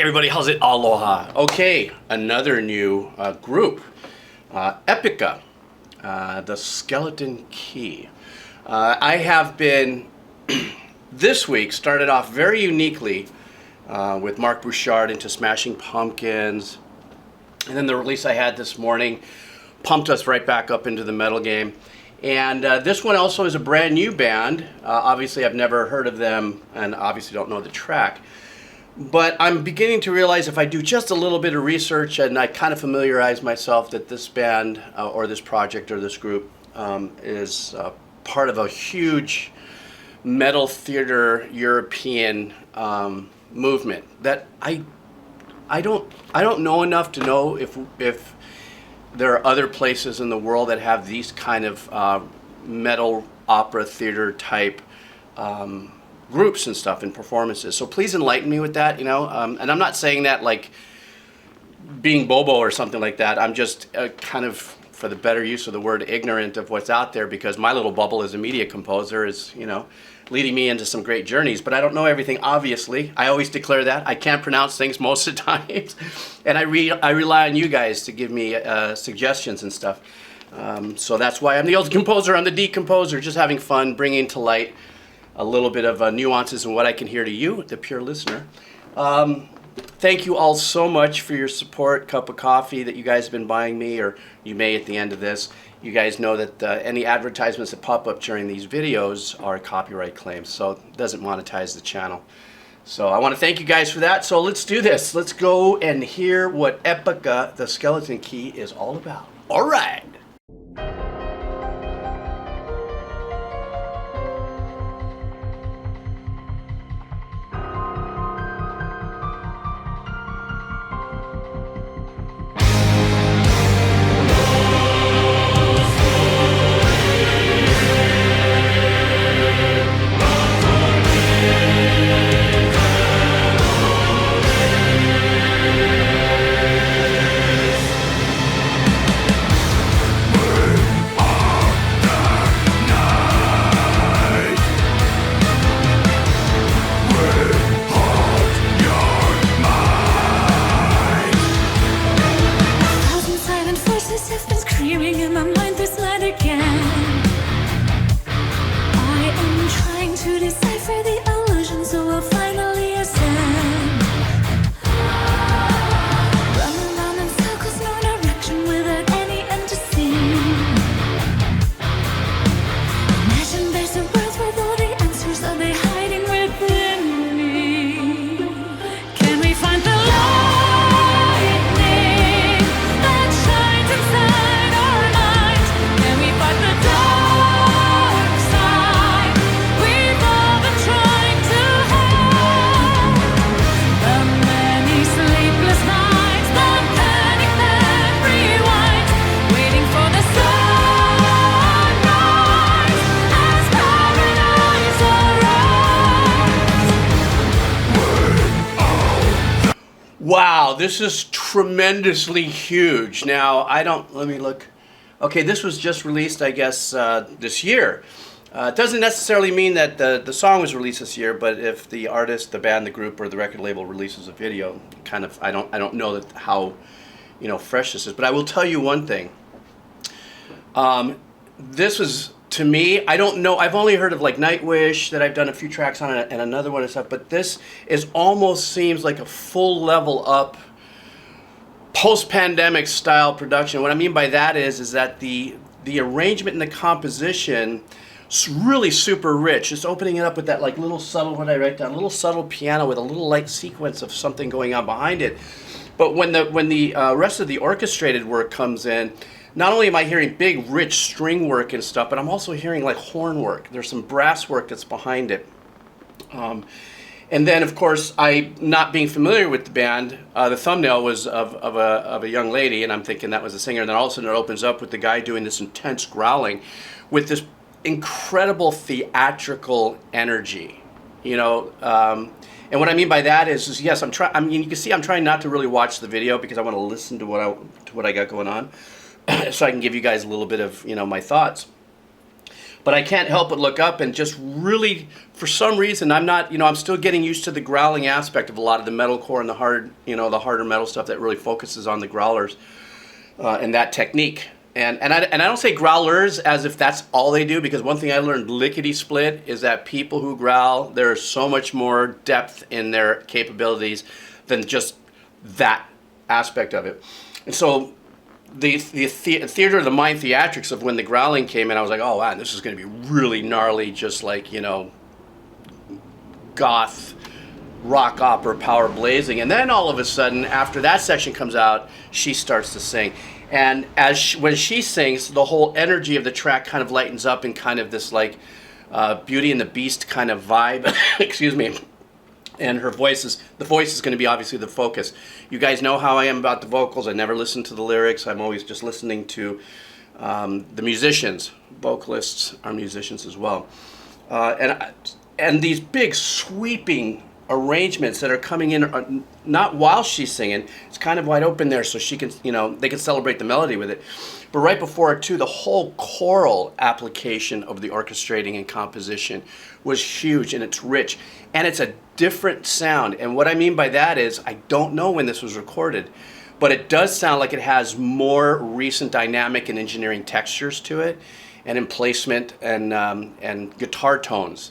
everybody, how's it? Aloha. Okay, another new group, Epica, the Skeleton Key. I have been, this week, started off very uniquely with Mark Bouchard into Smashing Pumpkins, and then the release I had this morning pumped us right back up into the metal game. And this one also is a brand new band. Obviously I've never heard of them and obviously don't know the track. But I'm beginning to realize if I do just a little bit of research and I kind of familiarize myself that this band or this project or this group is part of a huge metal theater European movement that I don't know enough to know if there are other places in the world that have these kind of metal opera theater type groups and stuff and performances. So please enlighten me with that, you know. And I'm not saying that like being Bobo or something like that. I'm just kind of, for the better use of the word, ignorant of what's out there because my little bubble as a media composer is, you know, leading me into some great journeys. But I don't know everything, obviously. I always declare that. I can't pronounce things most of the times. And I rely on you guys to give me suggestions and stuff. So that's why I'm the old composer. I'm the decomposer, just having fun, bringing to light a little bit of nuances in what I can hear to you, the pure listener. Thank you all so much for your support, cup of coffee that you guys have been buying me, or you may at the end of this. You guys know that any advertisements that pop up during these videos are copyright claims, so it doesn't monetize the channel. So I want to thank you guys for that. So let's do this. Let's go and hear what Epica, the Skeleton Key, is all about. All right. Wow, this is tremendously huge. Now, let me look. Okay, this was just released, I guess, this year. It doesn't necessarily mean that the song was released this year, but if the artist, the band, the group, or the record label releases a video, kind of, I don't know that how, you know, fresh this is. But I will tell you one thing. This was, to me, I don't know, I've only heard of like Nightwish that I've done a few tracks on and another one and stuff, but this is almost seems like a full level up post-pandemic style production. What I mean by that is that the arrangement and the composition is really super rich. Just opening it up with that like little subtle, what did I write down, little subtle piano with a little light sequence of something going on behind it. But when the rest of the orchestrated work comes in, not only am I hearing big, rich string work and stuff, but I'm also hearing like horn work. There's some brass work that's behind it. And then, of course, I, not being familiar with the band, the thumbnail was of a young lady, and I'm thinking that was the singer. And then all of a sudden it opens up with the guy doing this intense growling with this incredible theatrical energy, you know. And what I mean by that is yes, I mean, you can see I'm trying not to really watch the video because I want to listen to what I got going on, so I can give you guys a little bit of, you know, my thoughts. But I can't help but look up and just really, for some reason, I'm still getting used to the growling aspect of a lot of the metalcore and the the harder metal stuff that really focuses on the growlers and that technique. And I don't say growlers as if that's all they do, because one thing I learned lickety split is that people who growl, there's so much more depth in their capabilities than just that aspect of it. And so the theater of the mind theatrics of when the growling came in, I was like, oh wow, this is going to be really gnarly, just like, goth rock opera power blazing. And then all of a sudden, after that section comes out, she starts to sing. And when she sings, the whole energy of the track kind of lightens up in kind of this like Beauty and the Beast kind of vibe. Excuse me. And the voice is going to be obviously the focus. You guys know how I am about the vocals. I never listen to the lyrics. I'm always just listening to the musicians. Vocalists are musicians as well. And these big sweeping arrangements that are coming in, not while she's singing. It's kind of wide open there, so she can, they can celebrate the melody with it. But right before it too, the whole choral application of the orchestrating and composition was huge, and it's rich, and it's a different sound. And what I mean by that is, I don't know when this was recorded, but it does sound like it has more recent dynamic and engineering textures to it, and in placement and guitar tones.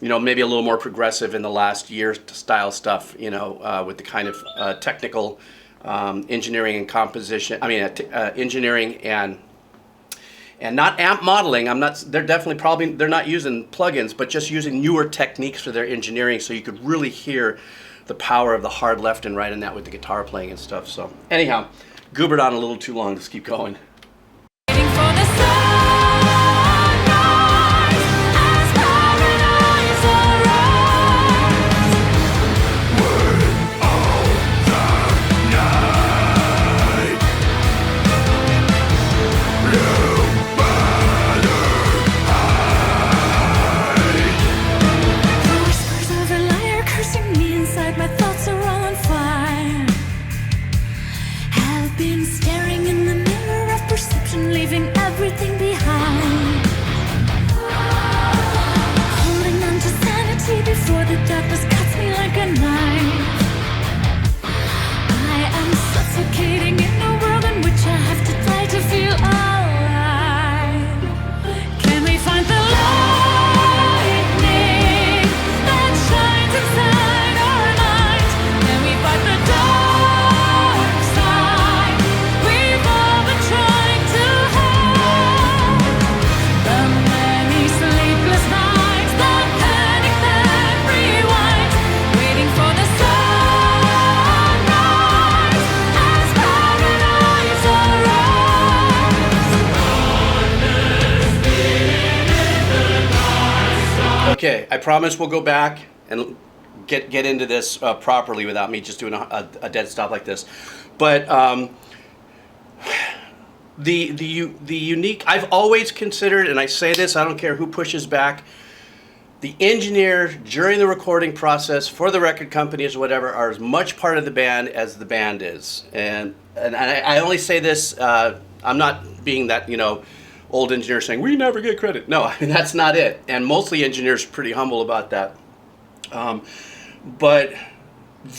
Maybe a little more progressive in the last year style stuff, with the kind of technical engineering and composition. Engineering and not amp modeling. They're not using plugins, but just using newer techniques for their engineering, so you could really hear the power of the hard left and right in that with the guitar playing and stuff. So anyhow, goobered on a little too long. Let's keep going. Okay, I promise we'll go back and get into this properly without me just doing a dead stop like this. But the unique, I've always considered, and I say this, I don't care who pushes back, the engineer during the recording process for the record companies or whatever are as much part of the band as the band is. And I only say this, I'm not being that, old engineer saying, we never get credit. No, that's not it. And mostly engineers are pretty humble about that. But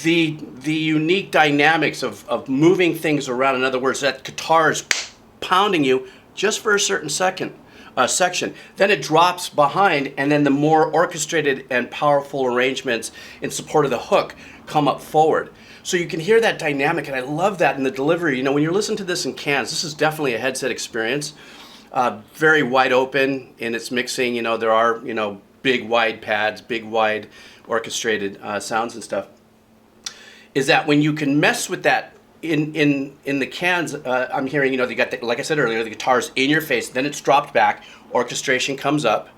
the unique dynamics of moving things around, in other words, that guitar is pounding you just for a certain section. Then it drops behind, and then the more orchestrated and powerful arrangements in support of the hook come up forward. So you can hear that dynamic, and I love that in the delivery. When you're listening to this in cans, this is definitely a headset experience. Very wide open in its mixing. There are, big wide pads, big wide orchestrated sounds and stuff. Is that when you can mess with that in the cans, I'm hearing, you got like I said earlier, the guitar's in your face, then it's dropped back, orchestration comes up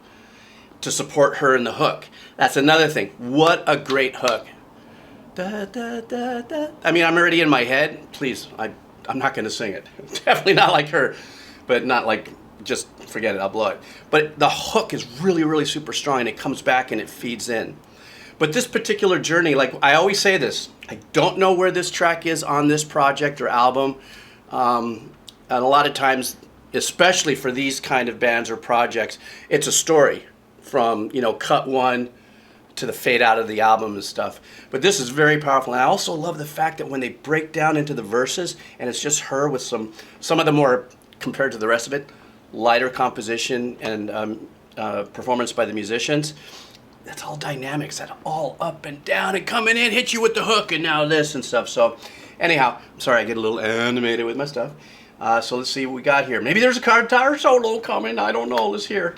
to support her in the hook. That's another thing. What a great hook. Da, da, da, da. I'm already in my head. Please, I'm not going to sing it. Definitely not like her, but not like, just forget it, I'll blow it. But the hook is really, really super strong, and it comes back and it feeds in. But this particular journey, like I always say this, I don't know where this track is on this project or album. And a lot of times especially for these kind of bands or projects, it's a story from, you know, cut one to the fade out of the album and stuff. But this is very powerful. And I also love the fact that when they break down into the verses and it's just her with some of the more, compared to the rest of it, lighter composition and performance by the musicians, that's all dynamics, that all up and down and coming in, hit you with the hook and now this and stuff. So anyhow, I'm sorry I get a little animated with my stuff. So let's see what we got here. Maybe there's a guitar solo coming, I don't know, let's hear.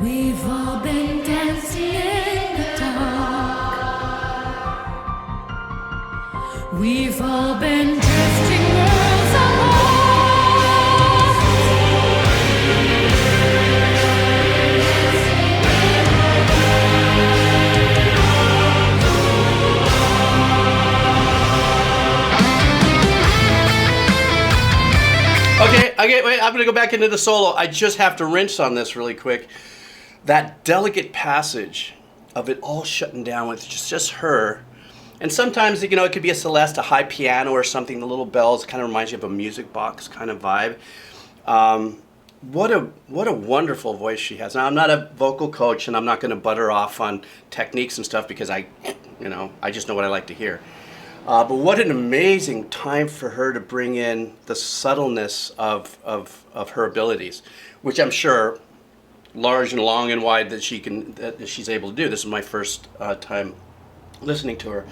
We've all been dancing in the dark. We've all been drifting worlds apart. Okay, wait, I'm gonna go back into the solo. I just have to rinse on this really quick. That delicate passage of it all shutting down with just her. And sometimes, you know, it could be a Celeste, a high piano or something, the little bells, kind of reminds you of a music box kind of vibe. What a wonderful voice she has. Now, I'm not a vocal coach and I'm not going to butter off on techniques and stuff because I just know what I like to hear. But what an amazing time for her to bring in the subtleness of her abilities, which I'm sure large and long and wide that she's able to do. This is my first time listening to her.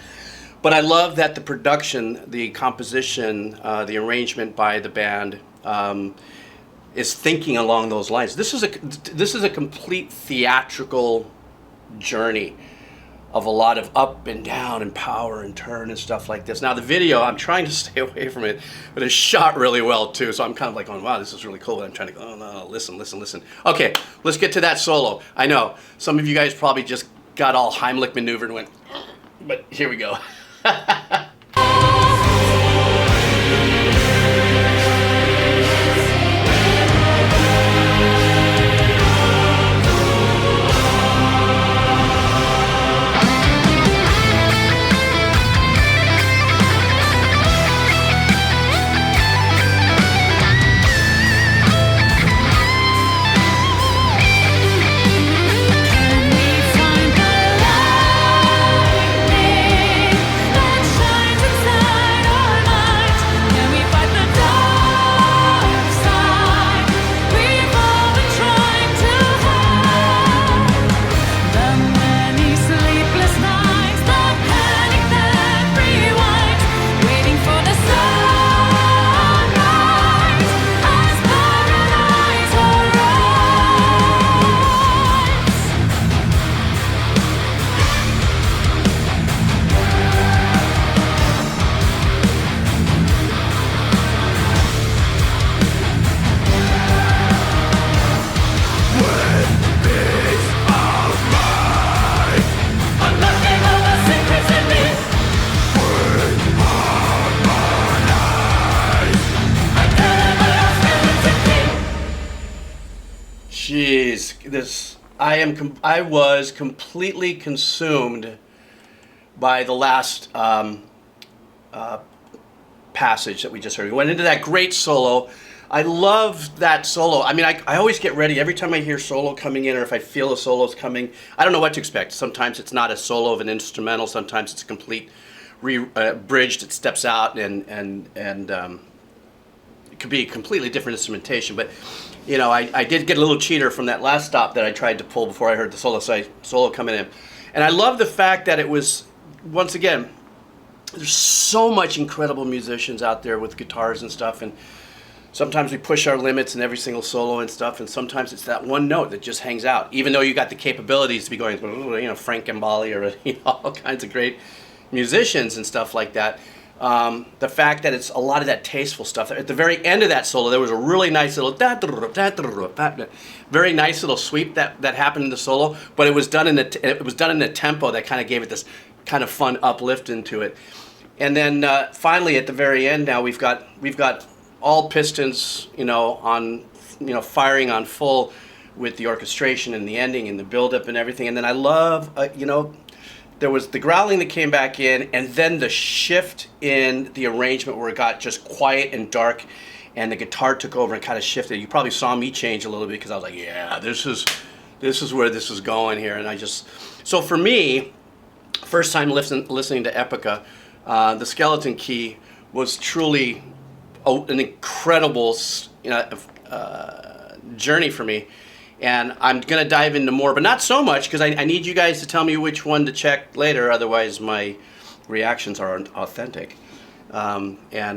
But I love that the production, the composition, the arrangement by the band is thinking along those lines. This is a complete theatrical journey of a lot of up and down and power and turn and stuff like this. Now the video, I'm trying to stay away from it, but it's shot really well too. So I'm kind of like going, wow, this is really cool. But I'm trying to go, oh no, listen. Okay, let's get to that solo. I know, some of you guys probably just got all Heimlich maneuvered and went, but here we go. Jeez, I was completely consumed by the last passage that we just heard. We went into that great solo. I love that solo. I mean, I always get ready every time I hear solo coming in, or if I feel a solo's coming. I don't know what to expect. Sometimes it's not a solo of an instrumental. Sometimes it's complete bridged. It steps out and it could be a completely different instrumentation. But you know, I did get a little cheater from that last stop that I tried to pull before I heard the solo coming in. And I love the fact that it was, once again, there's so much incredible musicians out there with guitars and stuff, and sometimes we push our limits in every single solo and stuff, and sometimes it's that one note that just hangs out, even though you got the capabilities to be going, you know, Frank Gambale or all kinds of great musicians and stuff like that. The fact that it's a lot of that tasteful stuff. At the very end of that solo, there was a really nice little very nice little sweep that happened in the solo, but it was done in a tempo that kind of gave it this kind of fun uplift into it. And then finally at the very end, now we've got all pistons, you know, on, you know, firing on full with the orchestration and the ending and the build-up and everything. And then I love, you know, there was the growling that came back in, and then the shift in the arrangement where it got just quiet and dark, and the guitar took over and kind of shifted. You probably saw me change a little bit because I was like, yeah, this is where this is going here. And so for me, first time listening to Epica, the Skeleton Key was truly an incredible, you know, journey for me. And I'm going to dive into more, but not so much, because I need you guys to tell me which one to check later, otherwise my reactions aren't authentic. And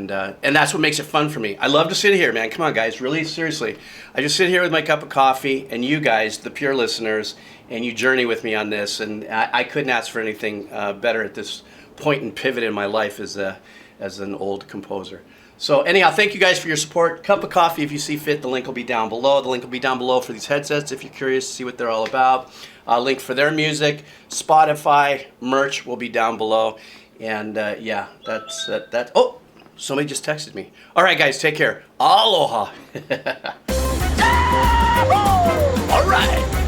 that's what makes it fun for me. I love to sit here, man. Come on, guys, really, seriously. I just sit here with my cup of coffee, and you guys, the pure listeners, and you journey with me on this. And I couldn't ask for anything better at this point and pivot in my life as an old composer. So anyhow, thank you guys for your support. Cup of coffee if you see fit. The link will be down below. The link will be down below for these headsets if you're curious to see what they're all about. Link for their music, Spotify, merch will be down below. And yeah, that's that. Oh, somebody just texted me. All right, guys, take care. Aloha. All right.